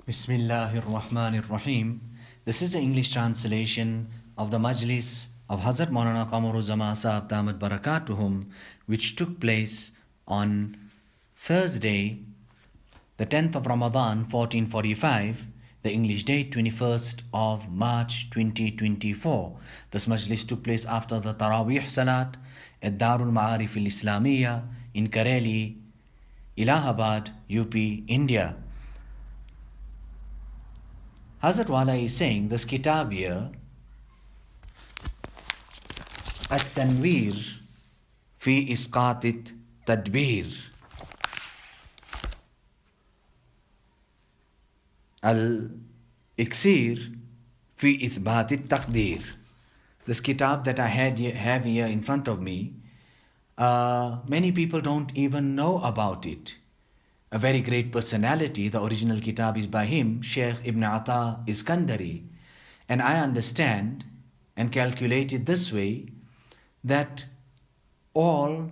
Bismillahir Rahmanir Rahim. This is the English translation of the Majlis of Hazrat Mohammadqamaruzzamansaheb Damat Barakatuhum, which took place on Thursday, the 10th of Ramadan, 1445, the English date 21st of March 2024. This Majlis took place after the Taraweeh Salat at Darul Ma'arif al-Islamiyya in Kareli, Alahbadi, UP, India. Hazrat Wala is saying this kitab here, At-Tanweer fi Isqatit Tadbir, Al-Iksir fi Ithbatit Taqdir. This kitab that I have here in front of me, many people don't even know about it. A very great personality, the original kitab is by him, Sheikh Ibn Ata Iskandari. And I understand and calculate it this way, that all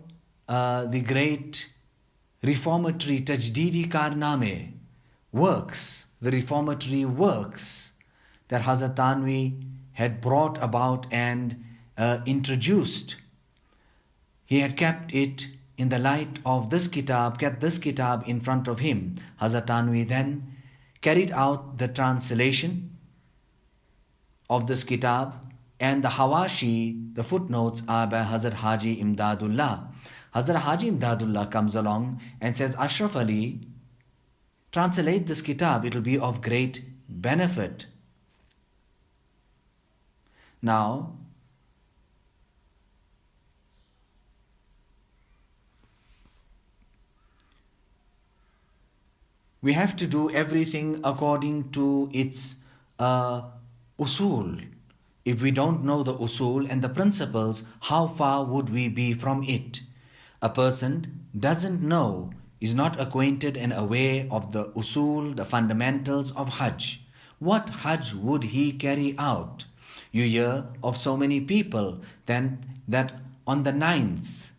the great reformatory Tajdidi Karname works, the reformatory works that Hazrat Taraweeh had brought about and introduced, he had kept it in the light of this kitab, kept this kitab in front of him. Hazrat Taraweeh then carried out the translation of this kitab, and the Hawashi, the footnotes, are by Hazrat Haji Imdadullah. Hazrat Haji Imdadullah comes along and says, Ashraf Ali, translate this kitab, it will be of great benefit. Now, we have to do everything according to its usul. If we don't know the usul and the principles, how far would we be from it? A person doesn't know, is not acquainted and aware of the usul, the fundamentals of Hajj. What Hajj would he carry out? You hear of so many people then that on the 9th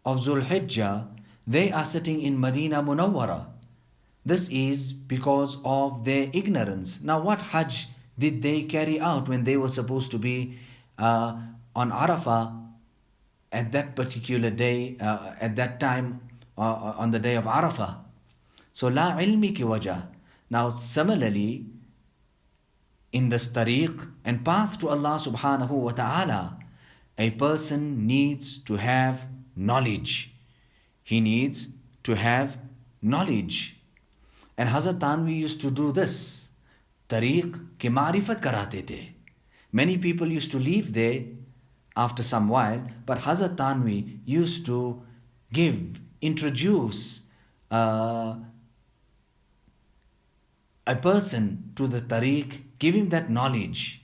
of Zulhijjah, they are sitting in Medina Munawwara. This is because of their ignorance. Now, what Hajj did they carry out when they were supposed to be on Arafah at that particular day, at that time, on the day of Arafah? So, la ilmi ki wajah. Now, similarly, in this tariq and path to Allah subhanahu wa ta'ala, a person needs to have knowledge. He needs to have knowledge. And Hazrat Taraweeh used to do this. Tariq ki ma'rifat karate the. Many people used to leave there after some while, but Hazrat Taraweeh used to introduce a person to the tariq, give him that knowledge.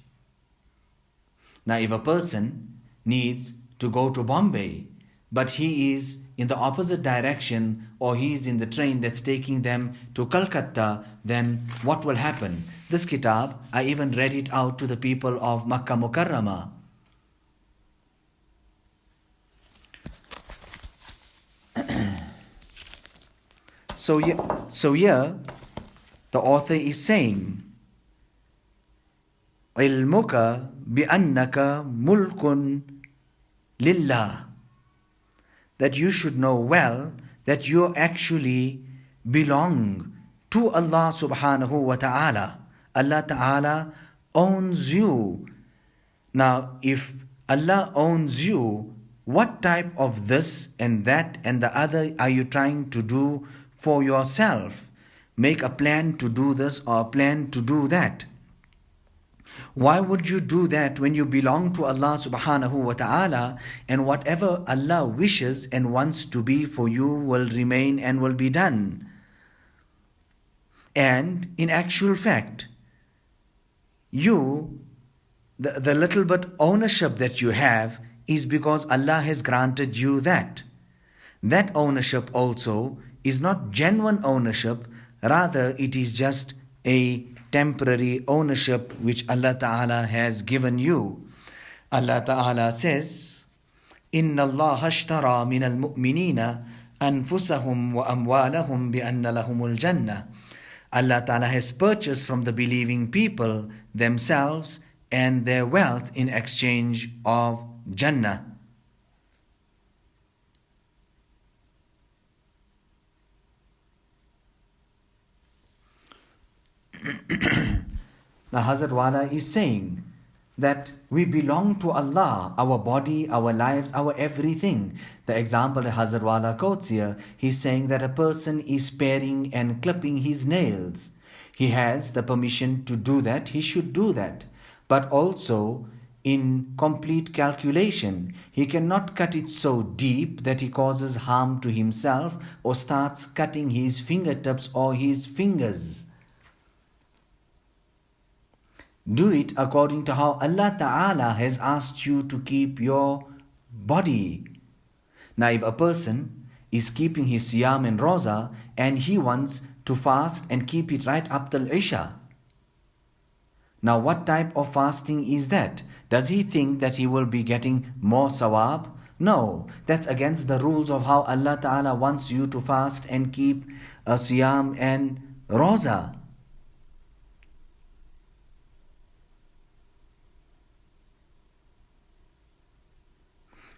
Now, if a person needs to go to Bombay, but he is in the opposite direction, or he is in the train that's taking them to Calcutta, then what will happen? This kitab, I even read it out to the people of Makkah Mukarramah. So here, the author is saying, ilmuka bi'annaka mulkun lillah, that you should know well that you actually belong to Allah subhanahu wa ta'ala. Allah ta'ala owns you. Now, if Allah owns you, what type of this and that and the other are you trying to do for yourself? Make a plan to do this or a plan to do that. Why would you do that when you belong to Allah subhanahu wa ta'ala, and whatever Allah wishes and wants to be for you will remain and will be done? And in actual fact, the little bit ownership that you have is because Allah has granted you that. That ownership also is not genuine ownership, rather it is just a temporary ownership which Allah Ta'ala has given you. Allah Ta'ala says, إِنَّ اللَّهَ اشْتَرَى مِنَ الْمُؤْمِنِينَ أَنفُسَهُمْ وَأَمْوَالَهُمْ بِأَنَّ لَهُمُ الْجَنَّةِ. Allah Ta'ala has purchased from the believing people themselves and their wealth in exchange of Jannah. Now Hazrat Wala is saying that we belong to Allah, our body, our lives, our everything. The example that Hazrat Wala quotes here, he's saying that a person is paring and clipping his nails. He has the permission to do that, he should do that. But also, in complete calculation, he cannot cut it so deep that he causes harm to himself or starts cutting his fingertips or his fingers. Do it according to how Allah Ta'ala has asked you to keep your body. Now if a person is keeping his siyam and roza and he wants to fast and keep it right up till Isha, now what type of fasting is that? Does he think that he will be getting more sawab? No, that's against the rules of how Allah Ta'ala wants you to fast and keep a siyam and roza.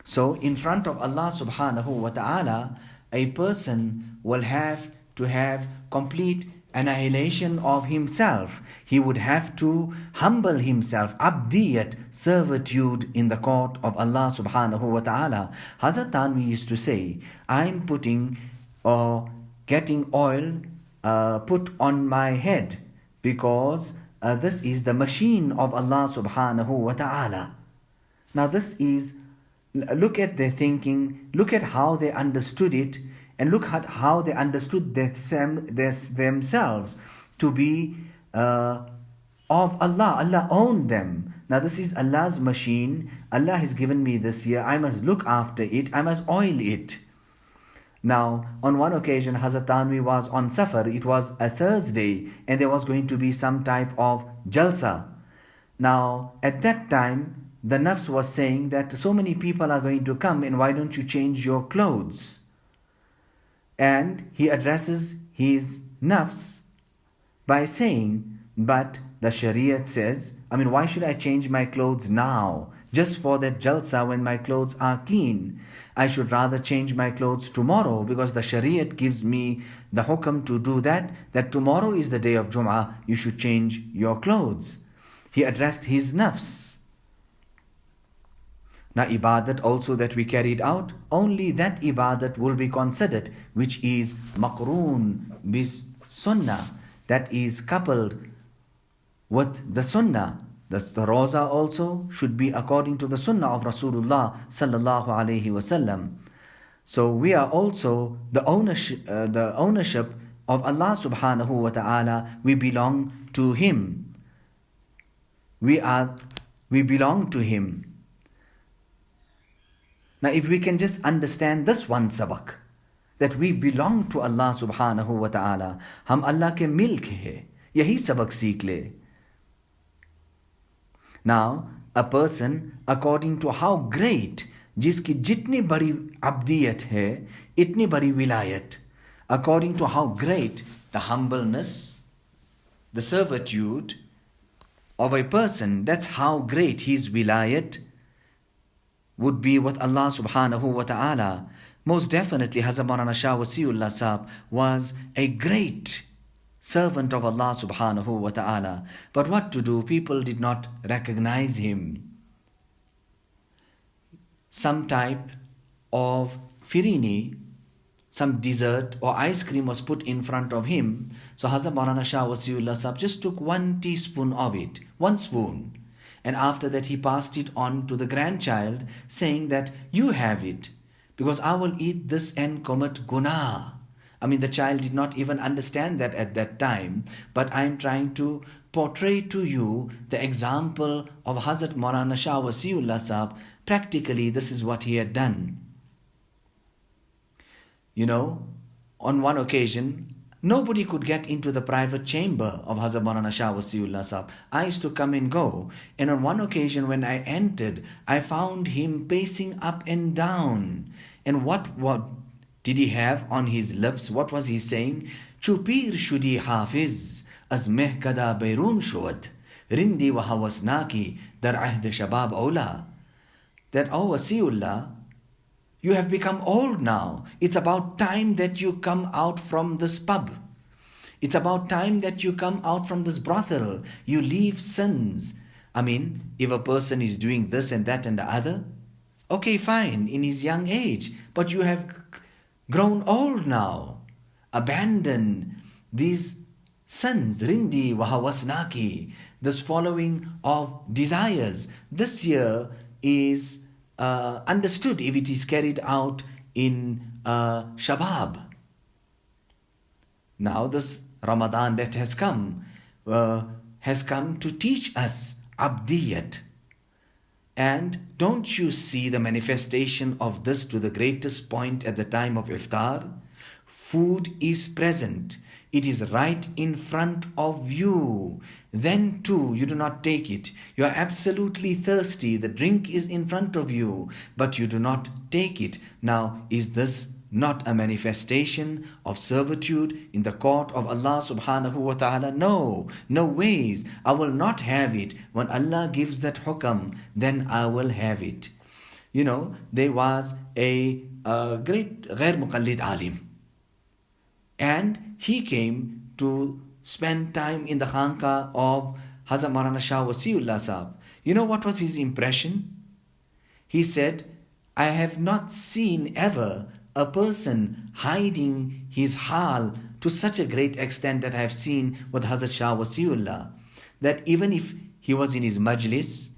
So in front of Allah subhanahu wa ta'ala, a person will have to have complete annihilation of himself. He would have to humble himself, abdiyat, servitude in the court of Allah subhanahu wa ta'ala. Hazrat Tanvi used to say, I'm putting or getting oil put on my head because this is the machine of Allah subhanahu wa ta'ala. Now this is, look at their thinking, look at how they understood it, and look at how they understood themselves to be of Allah. Allah owned them. Now this is Allah's machine. Allah has given me this here. I must look after it. I must oil it. Now, on one occasion, Hazrat Tanvi was on Safar. It was a Thursday, and there was going to be some type of jalsa. Now, at that time, the nafs was saying that so many people are going to come, and why don't you change your clothes? And he addresses his nafs by saying, but the Shariat says, why should I change my clothes now? Just for that jalsa when my clothes are clean. I should rather change my clothes tomorrow because the Shariat gives me the hukam to do that tomorrow is the day of Jum'ah, you should change your clothes. He addressed his nafs. Now ibadat also that we carried out, only that ibadat will be considered which is maqroon bis sunnah, that is coupled with the sunnah. The roza also should be according to the sunnah of Rasulullah sallallahu alaihi wasallam. So we are also the ownership of Allah subhanahu wa ta'ala. We belong to Him. We belong to Him. Now if we can just understand this one sabak, that we belong to Allah subhanahu wa ta'ala, hum Allah ke milk hai, yahi sabak seek le. Now a person according to how great, jiski jitni badi abdiyat hai, itni badi wilayat, according to how great the humbleness, the servitude of a person, that's how great his wilayat would be with Allah subhanahu wa ta'ala. Most definitely Hazrat Maulana Shah Wasiullah Sahab was a great servant of Allah subhanahu wa ta'ala. But what to do? People did not recognize him. Some type of firini, some dessert or ice cream was put in front of him. So Hazrat Maulana Shah Wasiullah Sahab just took 1 teaspoon of it, 1 spoon. And after that he passed it on to the grandchild, saying that you have it, because I will eat this and commit guna. The child did not even understand that at that time, but I am trying to portray to you the example of Hazrat Maulana Shah Wasiullah Sahab. Practically, this is what he had done. On one occasion, nobody could get into the private chamber of Hazrat Maulana Shah Wasiullah Sahab. I used to come and go. And on one occasion when I entered, I found him pacing up and down. And what did he have on his lips? What was he saying? چو پیر شدی حافظ از مهکده بیرون شد رندی و هوسناکی در عهد شباب اولا. That, oh Wasiullah, you have become old now. It's about time that you come out from this pub. It's about time that you come out from this brothel. You leave sins. I mean, if a person is doing this and that and the other, okay, fine, in his young age, but you have grown old now. Abandon these sins, rindi wahawasnaki, this following of desires. This year is understood if it is carried out in Shabab. Now this Ramadan that has come to teach us abdiyat. And don't you see the manifestation of this to the greatest point at the time of iftar? Food is present. It is right in front of you. Then too, you do not take it. You are absolutely thirsty. The drink is in front of you, but you do not take it. Now, is this not a manifestation of servitude in the court of Allah subhanahu wa ta'ala? No, no ways. I will not have it. When Allah gives that hukam, then I will have it. You know, there was a great ghair muqallid alim. And he came to spend time in the khanqa of Hazrat Maulana Shah Wasiullah Saheb. You know what was his impression? He said, I have not seen ever a person hiding his hal to such a great extent that I have seen with Hazrat Shah Wasiullah, that even if he was in his majlis,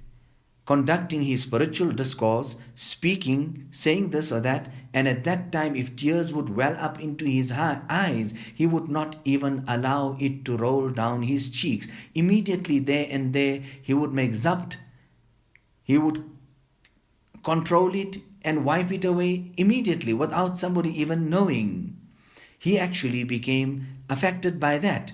conducting his spiritual discourse, speaking, saying this or that, and at that time if tears would well up into his eyes, he would not even allow it to roll down his cheeks. Immediately there and there, he would make zabt, he would control it and wipe it away immediately without somebody even knowing. He actually became affected by that,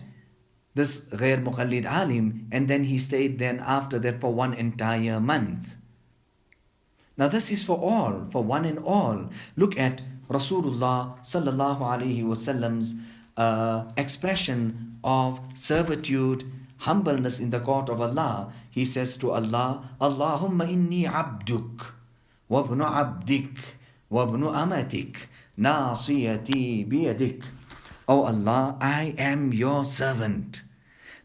this ghair muqallid alim, and then he stayed then after that for one entire month. Now this is for all, for one and all. Look at Rasulullah sallallahu alaihi wasallam's expression of servitude, humbleness in the court of Allah. He says to Allah, Allahumma inni abduk, wabnu abdik, wabnu amatik, nasiyati biyadik. O Allah, I am your servant,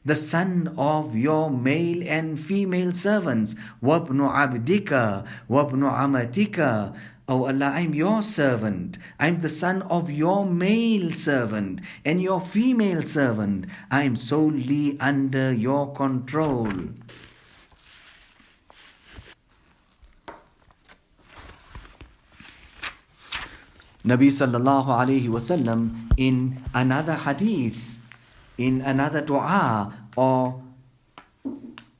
the son of your male and female servants. Wabnu abdika, wabnu amatika. O Allah, I am your servant. I am the son of your male servant and your female servant. I am solely under your control. Nabi sallallahu alayhi wasallam in another hadith, in another dua, or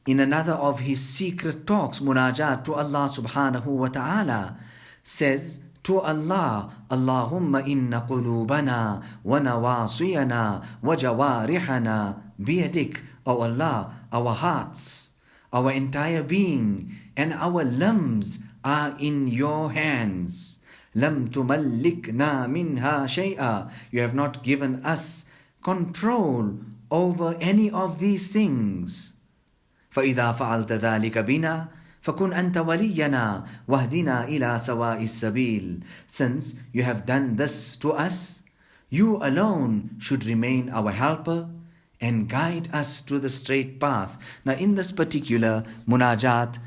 in another of his secret talks, munajat to Allah subhanahu wa ta'ala, says to Allah, Allahumma inna qulubana wa nawasiyana wa jawarihana biyadik. O Allah, our hearts, our entire being, and our limbs are in your hands. Lam tumallikna minha shay'a. You have not given us control over any of these things. فَإِذَا فَعَلْتَ ذَلِكَ بِنَا فَكُنْ أَنْتَ وَلِيَّنَا وَاهْدِنَا إِلَى سَوَاءِ السَّبِيلِ. Since you have done this to us, you alone should remain our helper and guide us to the straight path. Now in this particular munajat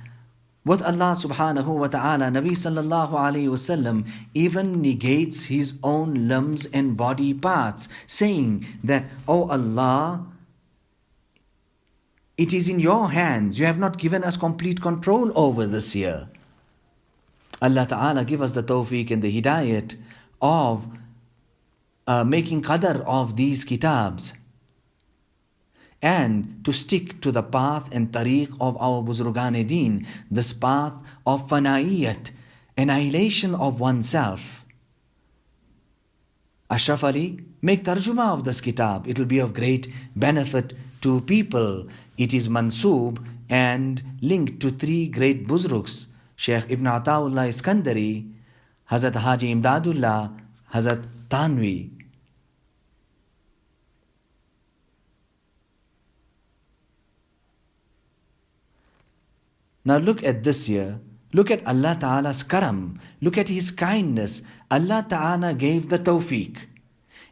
with Allah subhanahu wa ta'ala, Nabi sallallahu alayhi wasallam even negates his own limbs and body parts, saying that, O Allah, it is in your hands. You have not given us complete control over this year. Allah ta'ala give us the tawfiq and the hidayat of making qadr of these kitabs, and to stick to the path and tariq of our Buzurgan-e Deen, this path of fanaiyat, annihilation of oneself. Ashraf Ali, make tarjuma of this kitab. It will be of great benefit to people. It is mansoob and linked to three great Buzrugs, Shaykh Ibn Ataullah Iskandari, Hazrat Haji Imdadullah, Hazrat Tanvi. Now look at this year. Look at Allah Ta'ala's karam. Look at His kindness. Allah Ta'ala gave the tawfiq.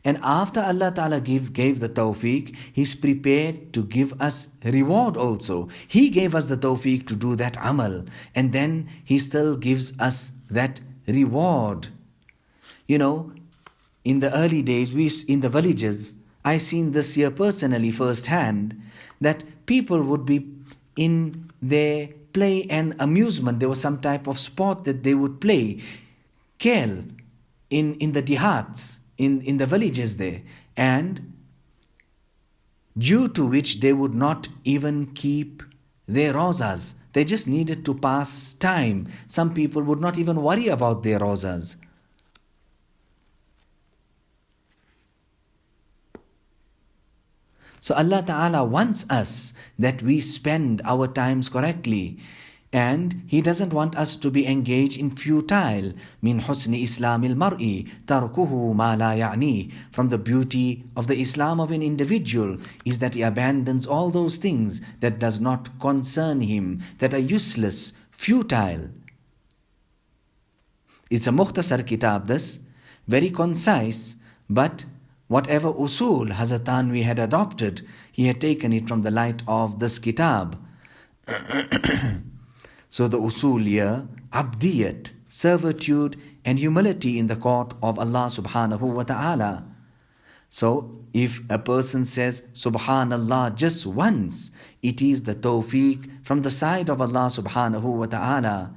And after Allah Ta'ala gave the tawfiq, He's prepared to give us reward also. He gave us the tawfiq to do that amal. And then He still gives us that reward. You know, in the early days, in the villages, I seen this year personally firsthand, that people would be in their play and amusement. There was some type of sport that they would play, khel, in the dehats, in the villages there, and due to which they would not even keep their rozas. They just needed to pass time. Some people would not even worry about their rozas. So Allah Ta'ala wants us that we spend our times correctly. And He doesn't want us to be engaged in futile. Min husni islamil mar'i tarkuhu ma la ya'ni. From the beauty of the Islam of an individual is that he abandons all those things that does not concern him, that are useless, futile. It's a mukhtasar kitab, this, very concise, but whatever usul Hazrat Thanvi had adopted, he had taken it from the light of this kitab. So the usul here, abdiyat, servitude and humility in the court of Allah subhanahu wa ta'ala. So if a person says subhanallah just once, it is the tawfiq from the side of Allah subhanahu wa ta'ala.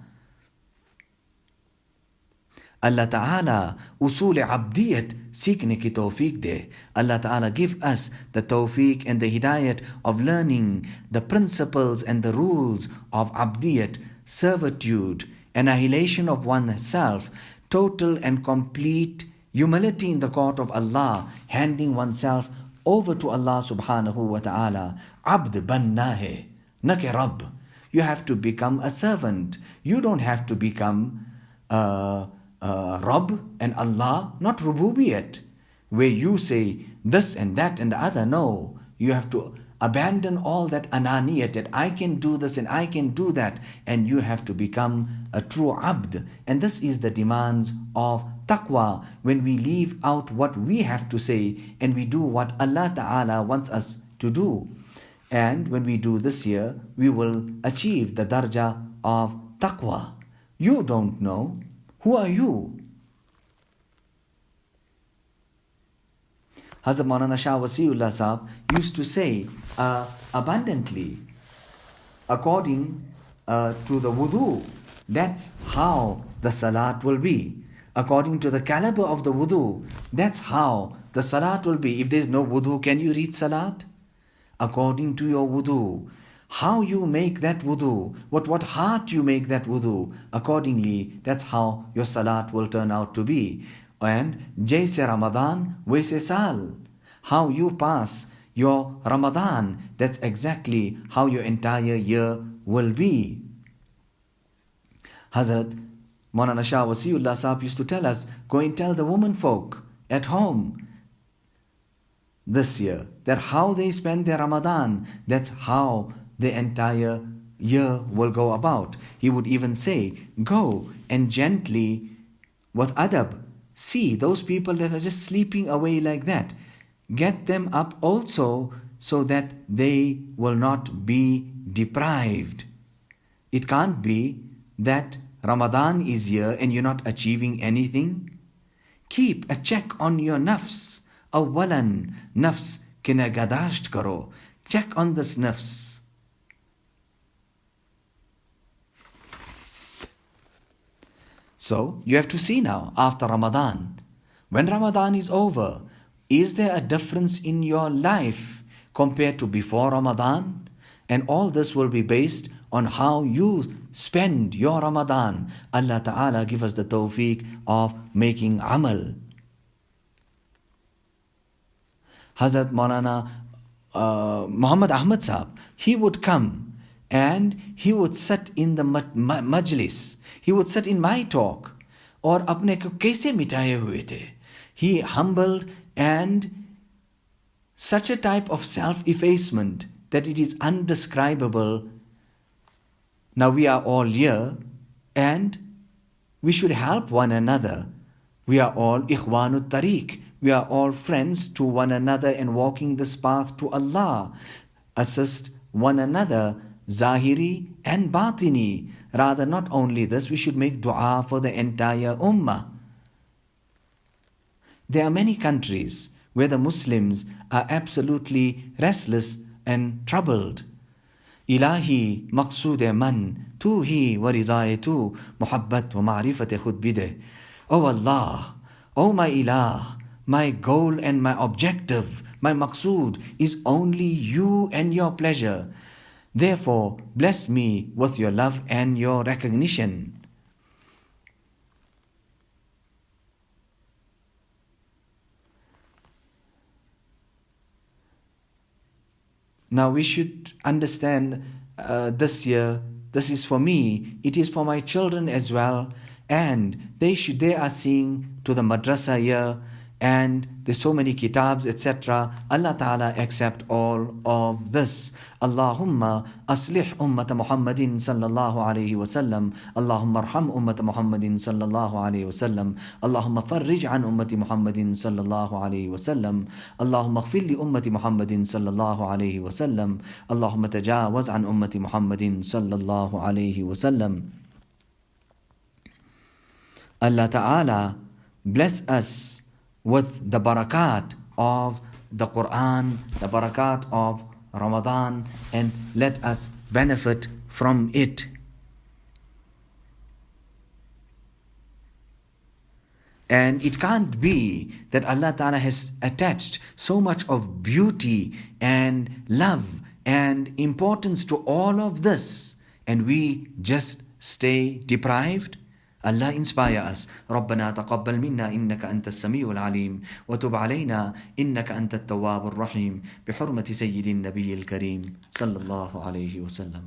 Allah Ta'ala usul abdiyat seekne ki tawfiq de. Allah Ta'ala give us the tawfiq and the hidayat of learning the principles and the rules of abdiyat, servitude, annihilation of oneself, total and complete humility in the court of Allah, handing oneself over to Allah Subhanahu wa Ta'ala. Abd banna hai, na ke Rabb. You have to become a servant. You don't have to become Rabb and Allah, not Rububiyat, where you say this and that and the other. No, you have to abandon all that ananiyat, that I can do this and I can do that, and you have to become a true abd. And this is the demands of taqwa, when we leave out what we have to say and we do what Allah Ta'ala wants us to do. And when we do this here, we will achieve the darja of taqwa. You don't know. Who are you? Hazrat Maulana Shah Wasiullah Sahab used to say abundantly, according to the wudu, that's how the salat will be. According to the caliber of the wudu, that's how the salat will be. If there's no wudu, can you read salat? According to your wudu, how you make that wudu, what heart you make that wudu, accordingly, that's how your salat will turn out to be. And Jaise Ramadan, Waise Sal. How you pass your Ramadan, that's exactly how your entire year will be. Hazrat Maulana Shah Wasiullah Sahab used to tell us, go and tell the women folk at home this year that how they spend their Ramadan, that's how the entire year will go about. He would even say, go and gently, with adab, see those people that are just sleeping away like that. Get them up also so that they will not be deprived. It can't be that Ramadan is here and you're not achieving anything. Keep a check on your nafs. Awalan nafs ke nagadasht karo. Check on this nafs. So you have to see now, after Ramadan, when Ramadan is over, is there a difference in your life compared to before Ramadan? And all this will be based on how you spend your Ramadan. Allah Ta'ala give us the tawfiq of making amal. Hazrat Maulana Mohammadqamaruzzamansaheb, he would come and he would sit in the Majlis. He would sit in my talk. और अपने को कैसे मिटाए हुए थे. He humbled and such a type of self-effacement that it is undescribable. Now we are all here and we should help one another. We are all ikhwanut tariq. We are all friends to one another and walking this path to Allah. Assist one another, zahiri and batini. Rather, not only this, we should make dua for the entire ummah. There are many countries where the Muslims are absolutely restless and troubled. Ilahi maqsood man, tu hi wa rizaye tu, muhabbat wa ma'rifat khud bideh. Oh Allah, oh my ilah, my goal and my objective, my maqsood is only you and your pleasure. Therefore, bless me with your love and your recognition. Now we should understand this year, this is for me, it is for my children as well, and they are seeing to the madrasa year, and there's so many kitabs, etc. Allah Ta'ala accept all of this. Allahumma aslih ummata Muhammadin sallallahu alayhi wa sallam. Allahumma arham ummata Muhammadin sallallahu alayhi wa sallam. Allahumma farrij an ummati Muhammadin sallallahu alayhi wa sallam. Allahumma ighfir li ummati Muhammadin sallallahu alayhi wa sallam. Allahumma tajawaz an ummati Muhammadin sallallahu alayhi wa sallam. Allah Ta'ala bless us with the barakat of the Quran, the barakat of Ramadan, and let us benefit from it. And it can't be that Allah Ta'ala has attached so much of beauty and love and importance to all of this, and we just stay deprived. Allah inspire us. ربنا تقبل منا إنك أنت السميع العليم وتب علينا إنك أنت التواب الرحيم بحرمة سيد النبي الكريم صلى الله عليه وسلم.